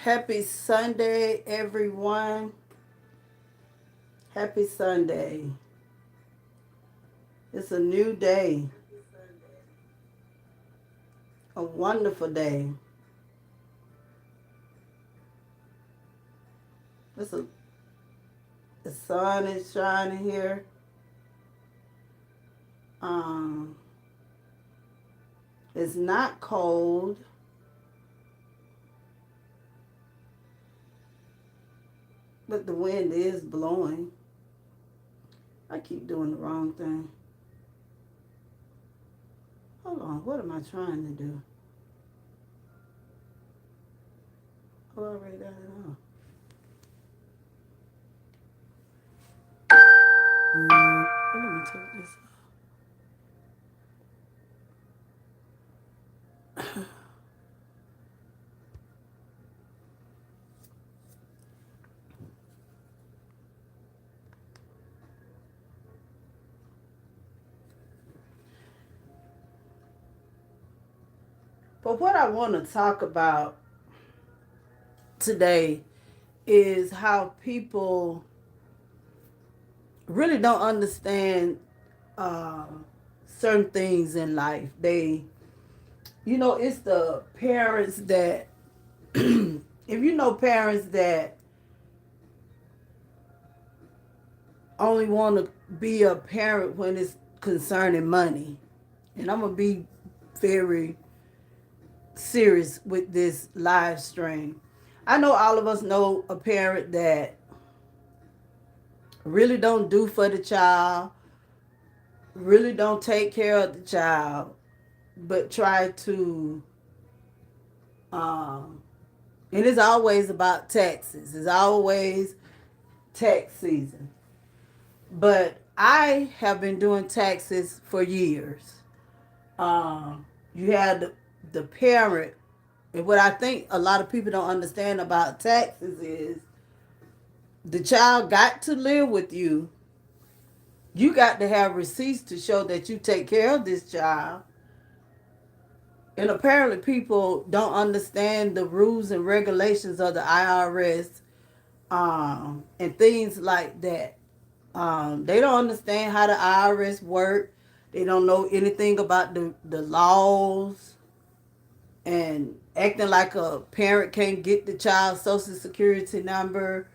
Happy Sunday, everyone. Happy Sunday. It's a new day, a wonderful day. It's a, the sun is shining here. Um, it's not cold, but the wind is blowing. I keep doing the wrong thing. Hold on, what am I trying to do? I already got it on. Let me take this off. But what I want to talk about today is how people really don't understand uh, certain things in life. It's the parents that, if you know parents that only want to be a parent when it's concerning money, and I'm going to be very serious with this live stream. I know all of us know a parent that really don't do for the child, really don't take care of the child, but try to, um, and it's always about taxes. It's always tax season. But I have been doing taxes for years. You had the parent, and what I think a lot of people don't understand about taxes is the child got to live with you. You got to have receipts to show that you take care of this child. And apparently, people don't understand the rules and regulations of the IRS, and things like that. They don't understand how the IRS work. They don't know anything about the laws, and acting like a parent can't get the child's social security number.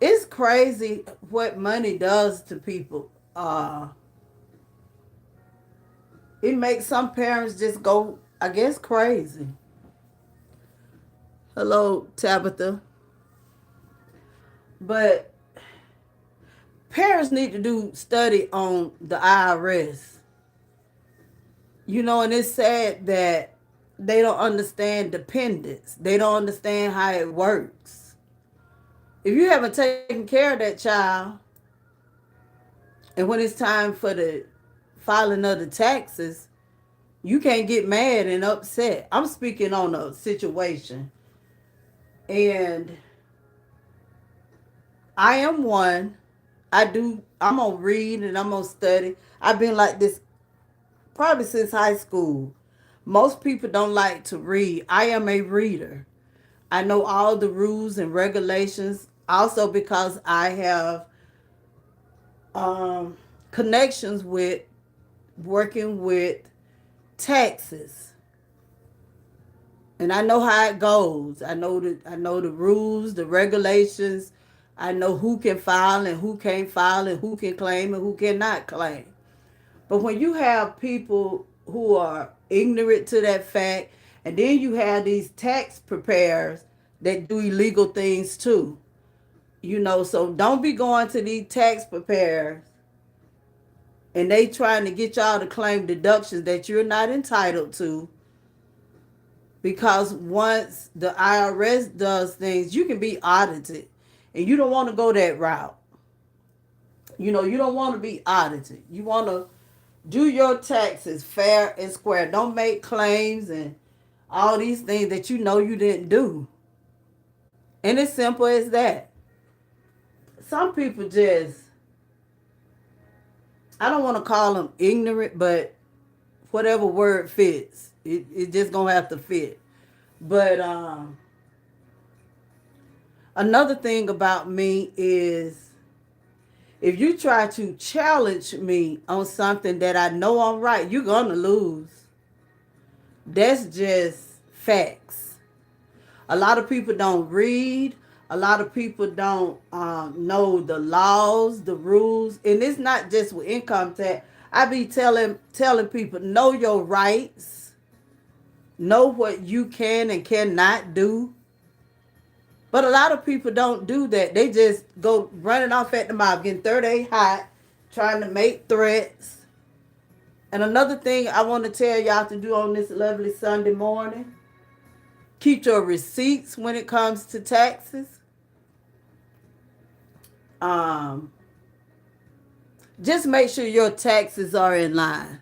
It's crazy what money does to people. It makes some parents just go, I guess, crazy. Hello, Tabitha. But parents need to do study on the IRS. And it's sad that they don't understand dependence. They don't understand how it works. If you haven't taken care of that child, and when it's time for the filing of the taxes, you can't get mad and upset. I'm speaking on a situation. And I am one. I'm going to read and I'm going to study. I've been like this probably since high school. Most people don't like to read. I am a reader. I know all the rules and regulations. Also, because I have connections with working with taxes, and I know how it goes. I know the rules, the regulations. I know who can file and who can't file and who can claim and who cannot claim. But when you have people who are ignorant to that fact, and then you have these tax preparers that do illegal things too. So don't be going to these tax preparers and they trying to get y'all to claim deductions that you're not entitled to, because once the IRS does things, you can be audited, and you don't want to go that route. You don't want to be audited. You want to do your taxes fair and square. Don't make claims and all these things that you know you didn't do. And it's simple as that. Some people just, I don't want to call them ignorant, but whatever word fits, it just gonna have to fit. But Another thing about me is if you try to challenge me on something that I know I'm right, you're going to lose. That's just facts. A lot of people don't read. A lot of people don't know the laws, the rules, and it's not just with income tax. I be telling people know your rights, know what you can and cannot do. But a lot of people don't do that. They just go running off at the mouth, getting 38 hot, trying to make threats. And another thing I want to tell y'all to do on this lovely Sunday morning, keep your receipts when it comes to taxes. Um, just make sure your taxes are in line.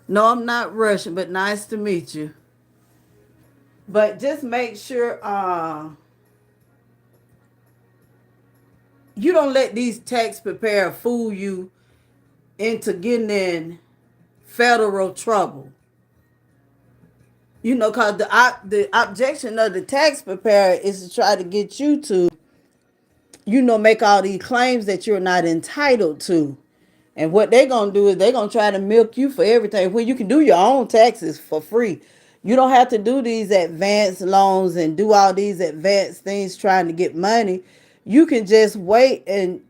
No, I'm not rushing, but nice to meet you. But just make sure you don't let these tax preparers fool you into getting in federal trouble. You know, because the objection of the tax preparer is to try to get you to, make all these claims that you're not entitled to. And what they're going to do is they're going to try to milk you for everything when you can do your own taxes for free. You don't have to do these advanced loans and do all these advanced things trying to get money. You can just wait and,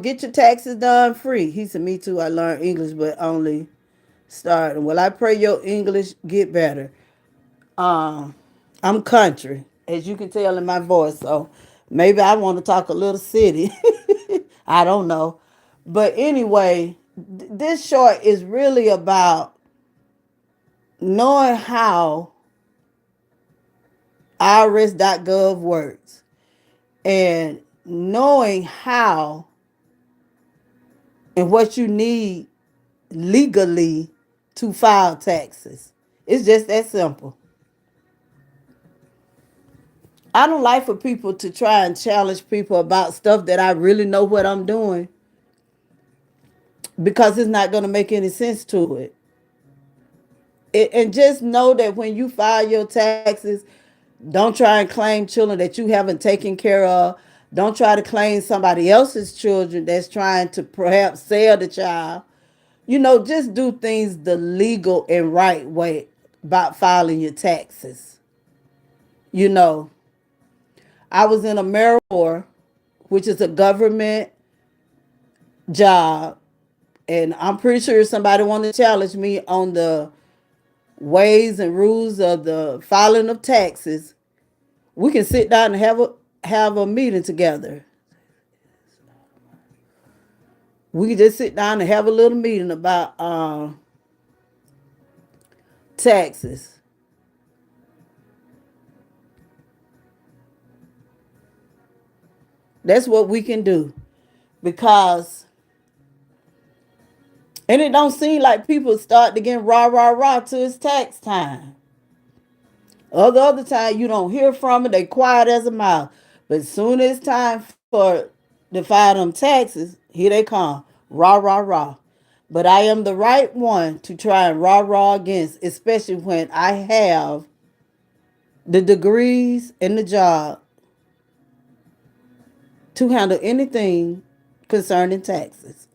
get your taxes done free. He said, me too. I learned English, but only starting. Well, I pray your English get better. Um, I'm country, as you can tell in my voice. So maybe I want to talk a little city. I don't know. But anyway, this short is really about knowing how irs.gov works and knowing how and what you need legally to file taxes. It's just that simple. I don't like for people to try and challenge people about stuff that I really know what I'm doing because it's not going to make any sense to it. And just know that when you file your taxes, don't try and claim children that you haven't taken care of. Don't try to claim somebody else's children that's trying to perhaps sell the child. Just do things the legal and right way about filing your taxes. You know, I was in AmeriCorps, which is a government job, and I'm pretty sure somebody want to challenge me on the ways and rules of the filing of taxes. We can sit down and have a meeting together. We can just sit down and have a little meeting about taxes. That's what we can do because, and it don't seem like people start to get rah rah rah till it's tax time. Other time you don't hear from it, they quiet as a mouse. But as soon as it's time for to file them taxes, here they come. Rah rah rah. But I am the right one to try and rah rah against, especially when I have the degrees and the job to handle anything concerning taxes.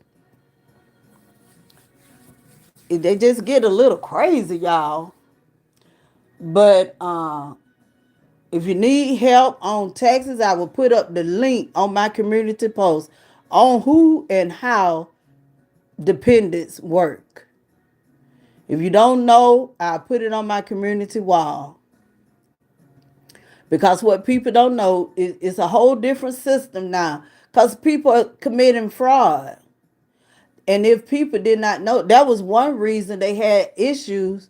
They just get a little crazy, y'all. But if you need help on taxes, I will put up the link on my community post on who and how dependents work. If you don't know, I'll put it on my community wall. Because what people don't know is it's a whole different system now. Because people are committing fraud. And if people did not know, that was one reason they had issues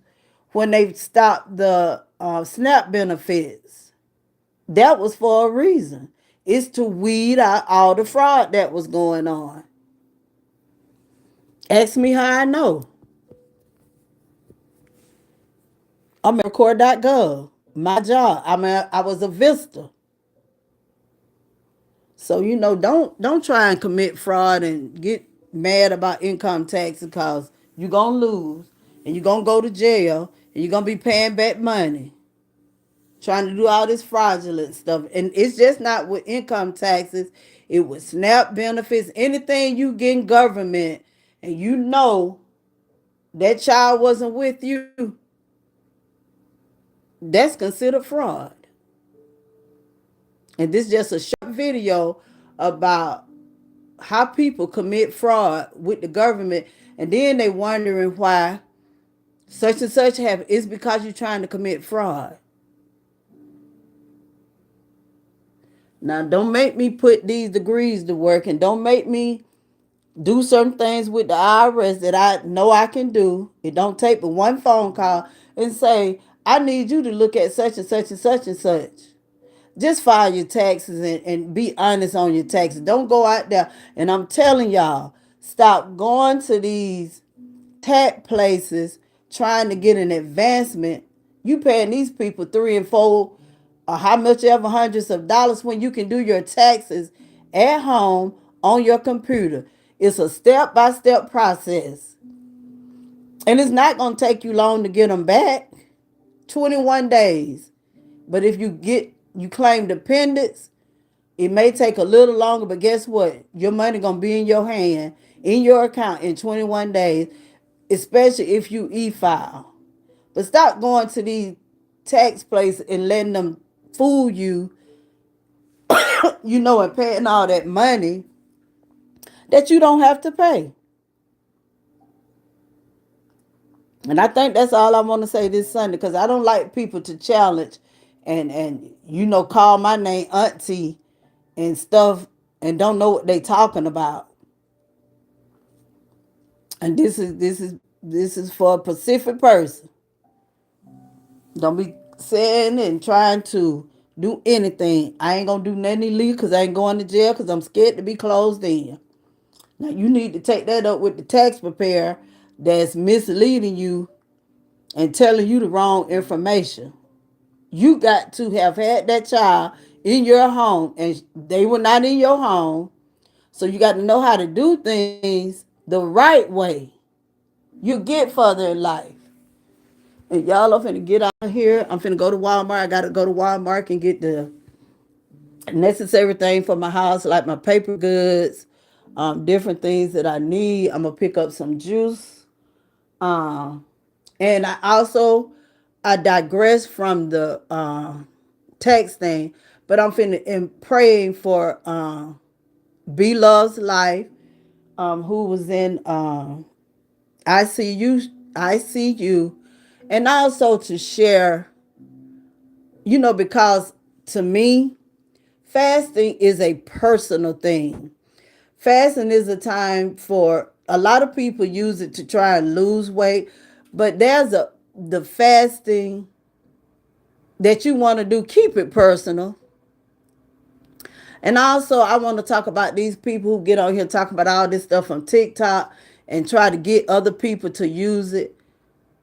when they stopped the SNAP benefits. That was for a reason. It's to weed out all the fraud that was going on. Ask me how I know. I'm at record.gov. My job. I was a Vista. So don't try and commit fraud and get mad about income tax because you're gonna lose and you're gonna go to jail and you're gonna be paying back money. trying to do all this fraudulent stuff. And it's just not with income taxes. It was SNAP benefits, anything you get in government, and you know that child wasn't with you, that's considered fraud. And this is just a short video about how people commit fraud with the government, and then they wondering why such and such happen. It's because you're trying to commit fraud. Now, don't make me put these degrees to work, and don't make me do certain things with the IRS that I know I can do. It don't take but one phone call and say, I need you to look at such and such and such and such. Just file your taxes and be honest on your taxes. Don't go out there. And I'm telling y'all, stop going to these tax places trying to get an advancement. You paying these people 3 and 4 or how much ever hundreds of dollars when you can do your taxes at home on your computer. It's a step-by-step process. And it's not going to take you long to get them back. 21 days. But if you claim dependents, it may take a little longer, but guess what? Your money going to be in your hand, in your account in 21 days, especially if you e-file. But stop going to these tax places and letting them fool you, and paying all that money that you don't have to pay. And I think that's all I want to say this Sunday, because I don't like people to challenge and call my name auntie and stuff and don't know what they talking about. And this is for a Pacific person. Don't be saying and trying to do anything. I ain't gonna do nothing illegal because I ain't going to jail because I'm scared to be closed in. Now you need to take that up with the tax preparer that's misleading you and telling you the wrong information. You got to have had that child in your home and they were not in your home. So you got to know how to do things the right way. You get further in life. And y'all are finna get out here. I'm finna go to Walmart. I gotta go to Walmart and get the necessary thing for my house, like my paper goods, different things that I need. I'm gonna pick up some juice. And I digress from the text thing, but I'm finna and praying for B Love's life, who was in ICU, and also to share, because to me, fasting is a personal thing. Fasting is a time for a lot of people use it to try and lose weight, but the fasting that you want to do, keep it personal. And also, I want to talk about these people who get on here talking about all this stuff on TikTok and try to get other people to use it.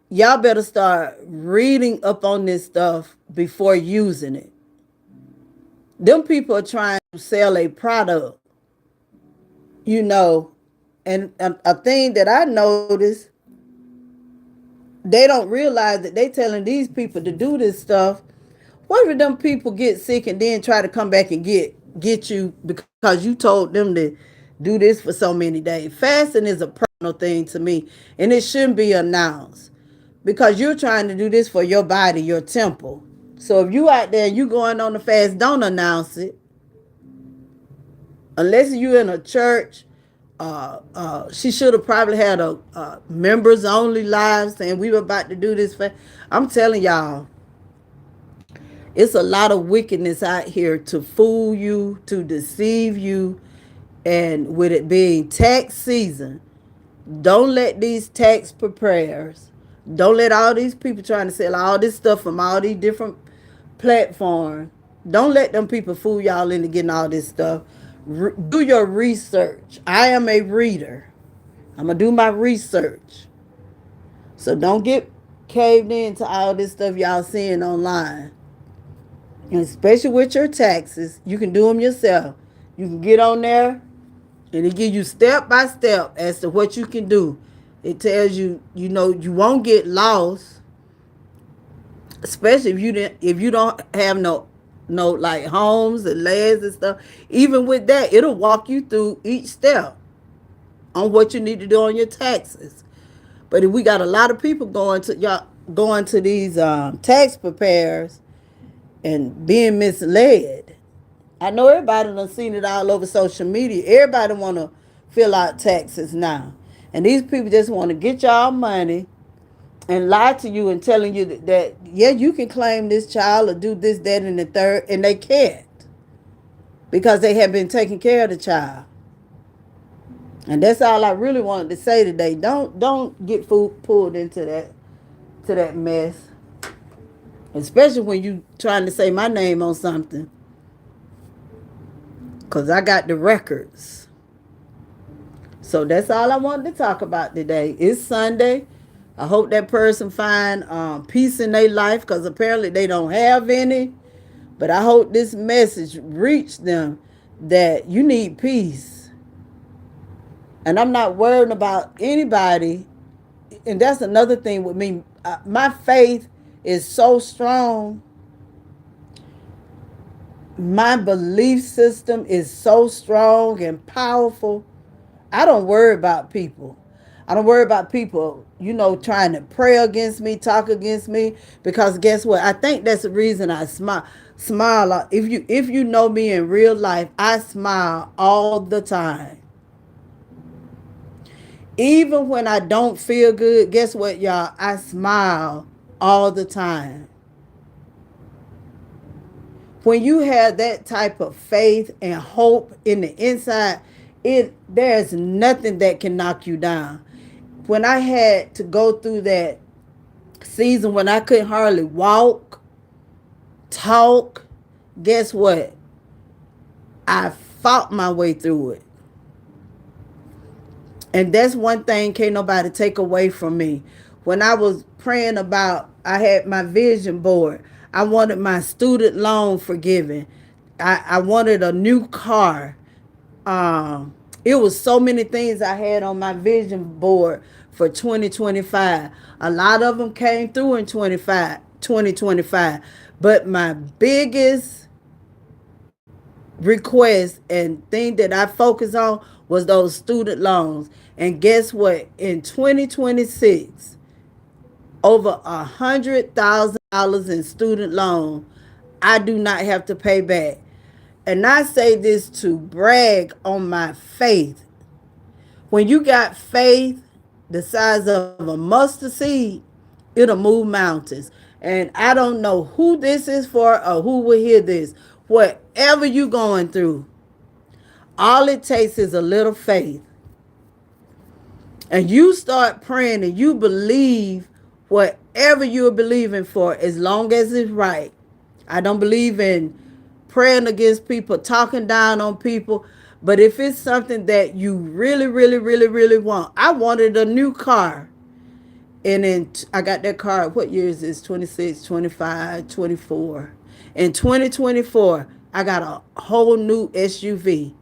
Y'all better start reading up on this stuff before using it. Them people are trying to sell a product, and a thing that I noticed, they don't realize that they telling these people to do this stuff. What if them people get sick and then try to come back and get you because you told them to do this for so many days? Fasting is a personal thing to me, and it shouldn't be announced because you're trying to do this for your body, your temple. So if you out there and you going on the fast, don't announce it unless you in a church. She should have probably had a members only live saying we were about to do this. I'm telling y'all, it's a lot of wickedness out here to fool you, to deceive you, and with it being tax season, don't let these tax preparers, don't let all these people trying to sell all this stuff from all these different platforms, don't let them people fool y'all into getting all this stuff. Do your research. I am a reader. I'm going to do my research. So don't get caved into all this stuff y'all seeing online. And especially with your taxes, you can do them yourself. You can get on there and it gives you step by step as to what you can do. It tells you, you won't get lost. especially if you don't have no like homes and lands and stuff. Even with that, it'll walk you through each step on what you need to do on your taxes. But if we got a lot of people going to these tax preparers and being misled. I know everybody done seen it all over social media. Everybody want to fill out taxes now. And these people just want to get y'all money and lie to you and telling you that, yeah, you can claim this child or do this, that, and the third, and they can't because they have been taking care of the child. And that's all I really wanted to say today. Don't get pulled into that mess, especially when you trying to say my name on something, because I got the records. So that's all I wanted to talk about today. It's Sunday. I hope that person find peace in their life, because apparently they don't have any. But I hope this message reached them that you need peace. And I'm not worrying about anybody. And that's another thing with me. My faith is so strong. My belief system is so strong and powerful. I don't worry about people. I don't worry about people, trying to pray against me, talk against me, because guess what? I think that's the reason I smile. Smile. If you know me in real life, I smile all the time. Even when I don't feel good, guess what, y'all? I smile all the time. When you have that type of faith and hope in the inside, there's nothing that can knock you down. When I had to go through that season when I couldn't hardly walk, talk, guess what? I fought my way through it. And that's one thing can't nobody take away from me. When I was praying about, I had my vision board. I wanted my student loan forgiven. I wanted a new car. It was so many things I had on my vision board for 2025. A lot of them came through in 2025. But my biggest request and thing that I focused on was those student loans. And guess what? In 2026, over $100,000 in student loan, I do not have to pay back. And I say this to brag on my faith. When you got faith the size of a mustard seed, it'll move mountains. And I don't know who this is for or who will hear this. Whatever you're going through, all it takes is a little faith. And you start praying and you believe whatever you're believing for, as long as it's right. I don't believe in praying against people, talking down on people. But if it's something that you really, really, really, really want. I wanted a new car. And then I got that car. What year is this? 26, 25, 24. In 2024, I got a whole new SUV.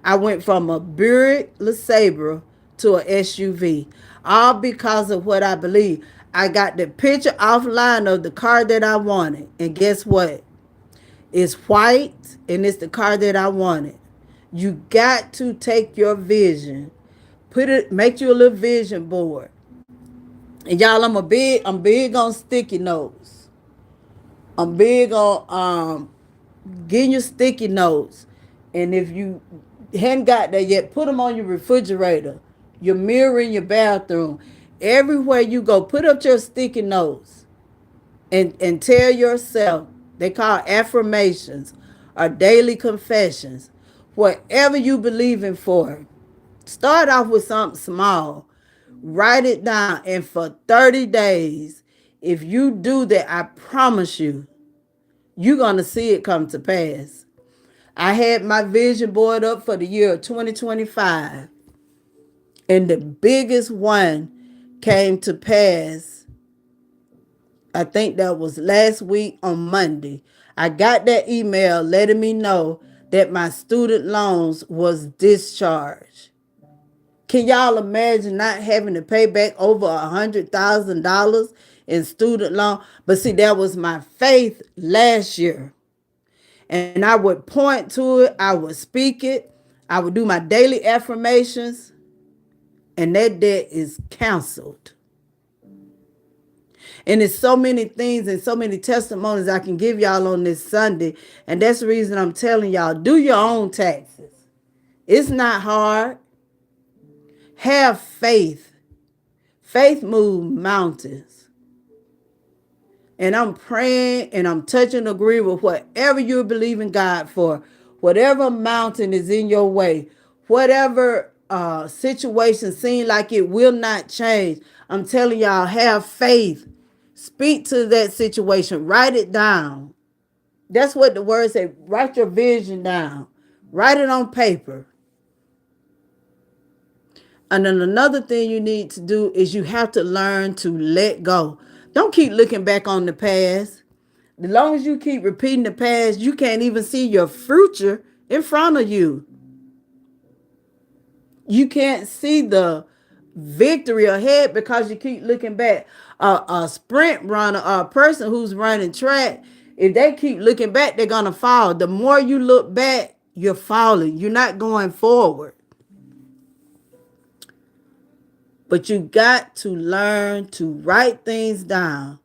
I went from a Buick LeSabre to an SUV. All because of what I believe. I got the picture offline of the car that I wanted. And guess what? It's white and it's the car that I wanted. You got to take your vision, make you a little vision board. And y'all, I'm big on sticky notes. I'm big on getting your sticky notes. And if you hadn't got that yet, put them on your refrigerator, your mirror in your bathroom. Everywhere you go, put up your sticky notes and tell yourself, they call affirmations or daily confessions. Whatever you believe in for, start off with something small. Write it down. And for 30 days, if you do that, I promise you're going to see it come to pass. I had my vision board up for the year of 2025. And the biggest one came to pass. I think that was last week on Monday. I got that email letting me know that my student loans was discharged. Can y'all imagine not having to pay back over $100,000 in student loan. But see, that was my faith last year. And I would point to it, I would speak it, I would do my daily affirmations, and that debt is canceled. And there's so many things and so many testimonies I can give y'all on this Sunday. And that's the reason I'm telling y'all, do your own taxes. It's not hard. Have faith. Faith moves mountains. And I'm praying and I'm touching agree with whatever you believe in God for. Whatever mountain is in your way. Whatever situation seems like it will not change. I'm telling y'all, have faith. Speak to that situation. Write it down. That's what the word says. Write your vision down. Write it on paper. And then another thing you need to do is you have to learn to let go. Don't keep looking back on the past. As long as you keep repeating the past, you can't even see your future in front of you. You can't see the victory ahead because you keep looking back. A sprint runner, a person who's running track, if they keep looking back, they're going to fall. The more you look back, you're falling. You're not going forward. But you got to learn to write things down.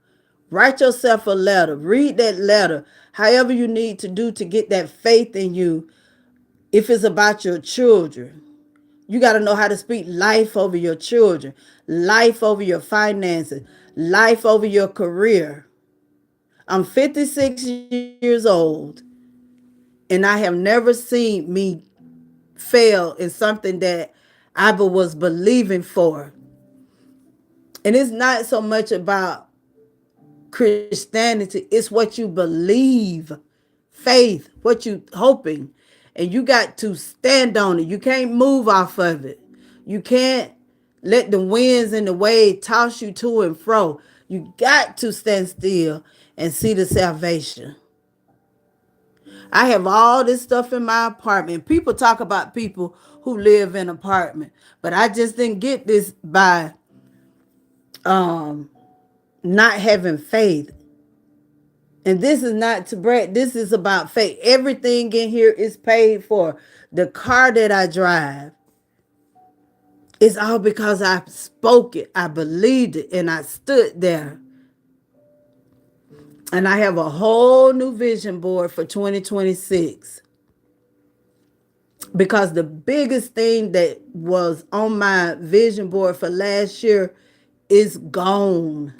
Write yourself a letter. Read that letter. However you need to do to get that faith in you. If it's about your children, you got to know how to speak life over your children, life over your finances, life over your career. I'm 56 years old, and I have never seen me fail in something that I was believing for. And it's not so much about Christianity, it's what you believe, faith, what you hoping. And you got to stand on it. You can't move off of it. You can't let the winds and the waves toss you to and fro. You got to stand still and see the salvation. I have all this stuff in my apartment. People talk about people who live in an apartment, but I just didn't get this by not having faith. And this is not to brag. This is about faith. Everything in here is paid for. The car that I drive, it's all because I spoke it. I believed it and I stood there. And I have a whole new vision board for 2026. Because the biggest thing that was on my vision board for last year is gone.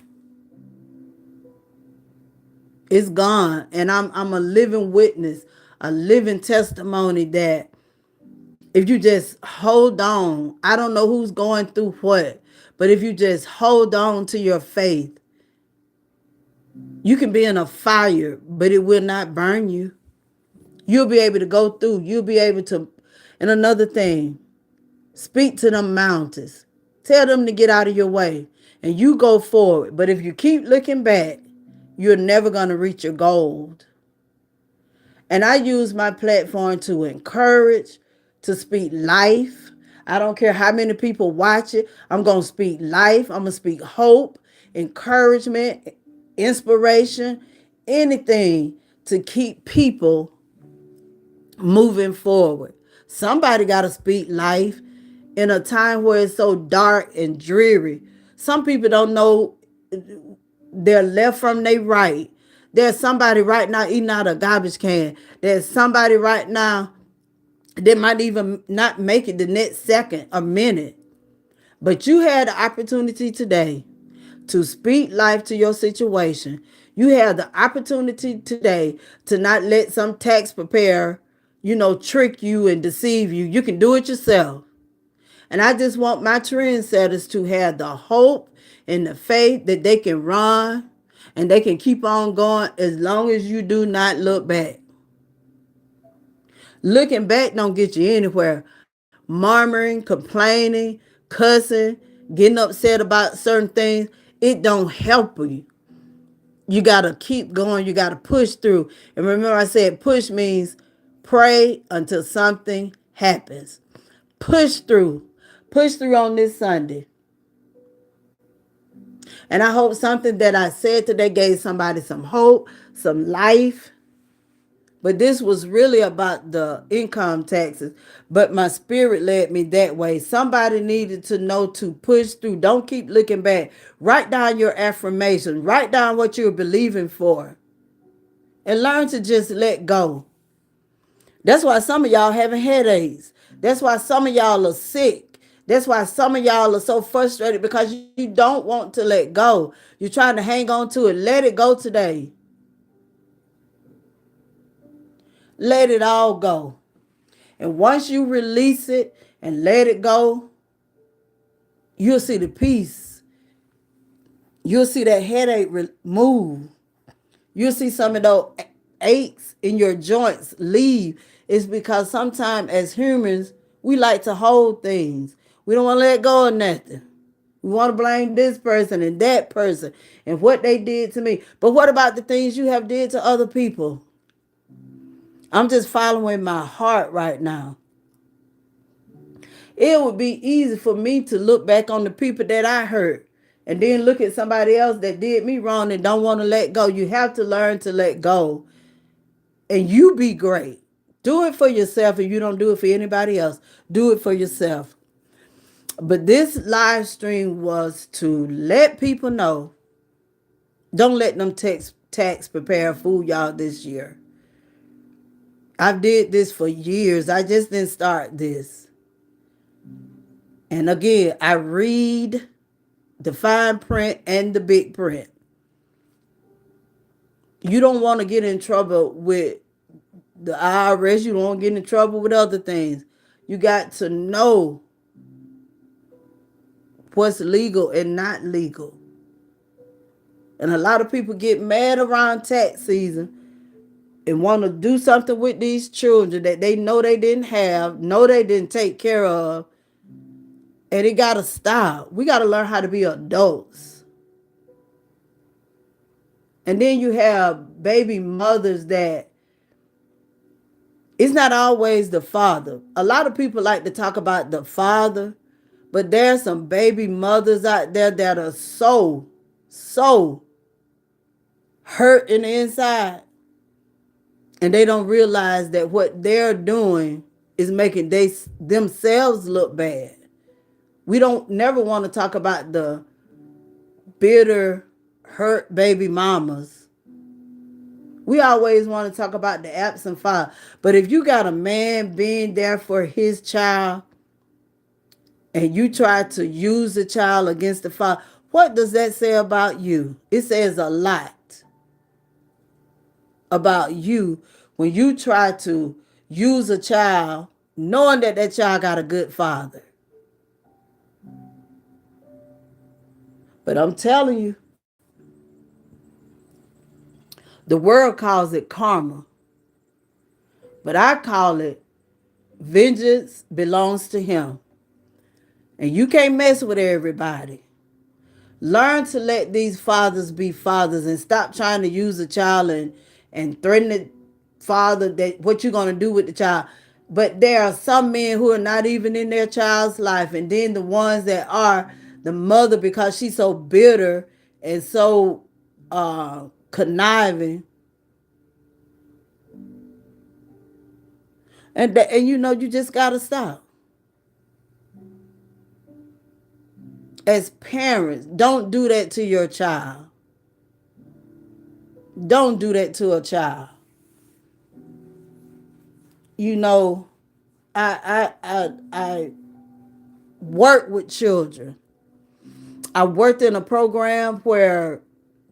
It's gone. And I'm a living witness, a living testimony that if you just hold on, I don't know who's going through what, but if you just hold on to your faith, you can be in a fire, but it will not burn you. You'll be able to go through. You'll be able to. And another thing, speak to them mountains. Tell them to get out of your way and you go forward. But if you keep looking back, you're never going to reach your goal. And I use my platform to encourage, to speak life. I don't care how many people watch it. I'm going to speak life. I'm going to speak hope, encouragement, inspiration, anything to keep people moving forward. Somebody got to speak life in a time where it's so dark and dreary. Some people don't know their left from their right. There's somebody right now eating out a garbage can. There's somebody right now that might even not make it the next second, a minute. But you had the opportunity today to speak life to your situation. You have the opportunity today to not let some tax preparer, trick you and deceive you. You can do it yourself. And I just want my trendsetters to have the hope and the faith that they can run and they can keep on going as long as you do not look back. Looking back don't get you anywhere. Murmuring, complaining, cussing, getting upset about certain things, it don't help you. You got to keep going. You got to push through. And remember I said push means pray until something happens. Push through. Push through on this Sunday. And I hope something that I said today gave somebody some hope, some life. But this was really about the income taxes. But my spirit led me that way. Somebody needed to know to push through. Don't keep looking back. Write down your affirmation. Write down what you're believing for. And learn to just let go. That's why some of y'all having headaches. That's why some of y'all are sick. That's why some of y'all are so frustrated because you don't want to let go. You're trying to hang on to it. Let it go today. Let it all go. And once you release it and let it go, you'll see the peace. You'll see that headache move. You'll see some of those aches in your joints leave. It's because sometimes as humans, we like to hold things. We don't want to let go of nothing. We want to blame this person and that person and what they did to me. But what about the things you have did to other people? I'm just following my heart right now. It would be easy for me to look back on the people that I hurt and then look at somebody else that did me wrong and don't want to let go. You have to learn to let go. And you be great. Do it for yourself, and you don't do it for anybody else. Do it for yourself. But this live stream was to let people know, don't let them tax prepare fool y'all this year. I've did this for years. I just didn't start this. And again, I read the fine print and the big print. You don't want to get in trouble with the IRS. You don't want to get in trouble with other things. You got to know what's legal and not legal. And a lot of people get mad around tax season and want to do something with these children that they know they didn't have, know they didn't take care of. And it got to stop. We got to learn how to be adults. And then you have baby mothers that it's not always the father. A lot of people like to talk about the father, but there's some baby mothers out there that are so hurt in the inside. And they don't realize that what they're doing is making themselves look bad. We don't never want to talk about the bitter, hurt baby mamas. We always want to talk about the absent father. But if you got a man being there for his child and you try to use the child against the father, what does that say about you? It says a lot about you when you try to use a child knowing that that child got a good father. But I'm telling you, the world calls it karma. But I call it vengeance belongs to him. And you can't mess with everybody. Learn to let these fathers be fathers and stop trying to use a child and threaten the father that what you're going to do with the child. But there are some men who are not even in their child's life. And then the ones that are, the mother, because she's so bitter and so conniving. And you know, you just got to stop. As parents, don't do that to your child. Don't do that to a child. You know, I work with children. I worked in a program where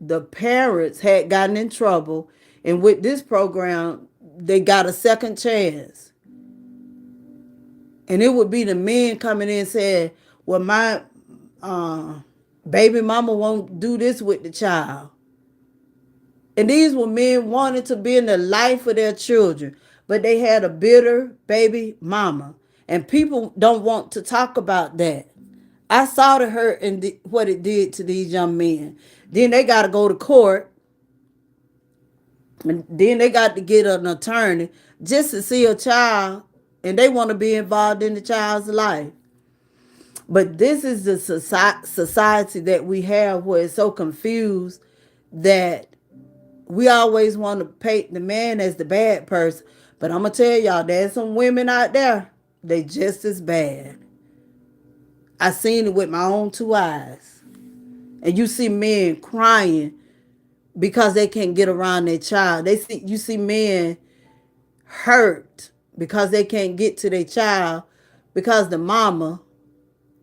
the parents had gotten in trouble, and with this program, they got a second chance. And it would be the men coming in saying, well, my baby mama won't do this with the child. And these were men wanting to be in the life of their children, but they had a bitter baby mama. And people don't want to talk about that. I saw the hurt and what it did to these young men. Then they got to go to court. And then they got to get an attorney just to see a child. And they want to be involved in the child's life. But this is the society that we have where it's so confused that we always want to paint the man as the bad person. But I'm going to tell y'all, there's some women out there, they just as bad. I seen it with my own two eyes. And you see men crying because they can't get around their child. You see men hurt because they can't get to their child because the mama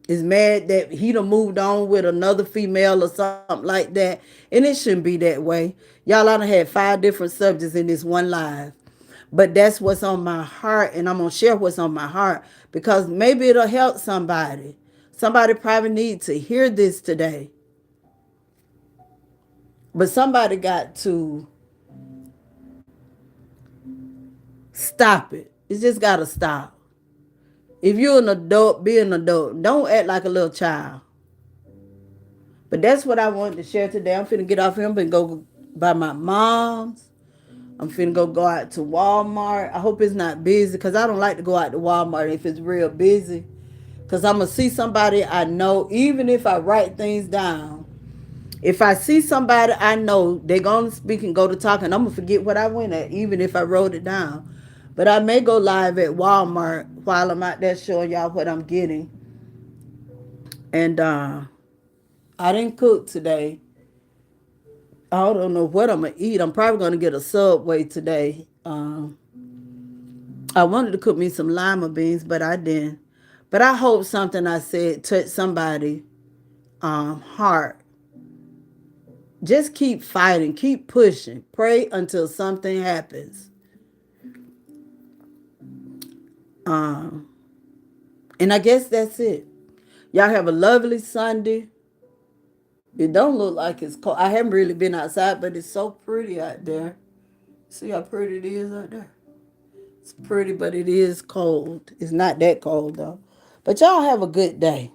is mad that he done moved on with another female or something like that. And it shouldn't be that way. Y'all ought to have 5 different subjects in this one live. But that's what's on my heart, and I'm going to share what's on my heart because maybe it'll help somebody. Somebody probably needs to hear this today. But somebody got to stop it. It's just got to stop. If you're an adult, be an adult. Don't act like a little child. But that's what I wanted to share today. I'm finna get off here. I'm finna go by my mom's. I'm finna go out to Walmart. I hope it's not busy because I don't like to go out to Walmart if it's real busy. Because I'm going to see somebody I know, even if I write things down. If I see somebody I know, they're going to speak and go to talk, and I'm going to forget what I went at, even if I wrote it down. But I may go live at Walmart while I'm out there showing y'all what I'm getting. And I didn't cook today. I don't know what I'm going to eat. I'm probably going to get a Subway today. I wanted to cook me some lima beans, but I didn't. But I hope something I said touched somebody's heart. Just keep fighting. Keep pushing. Pray until something happens. And I guess that's it. Y'all have a lovely Sunday. It don't look like it's cold. I haven't really been outside, but it's so pretty out there. See how pretty it is out there? It's pretty, but it is cold. It's not that cold, though. But y'all have a good day.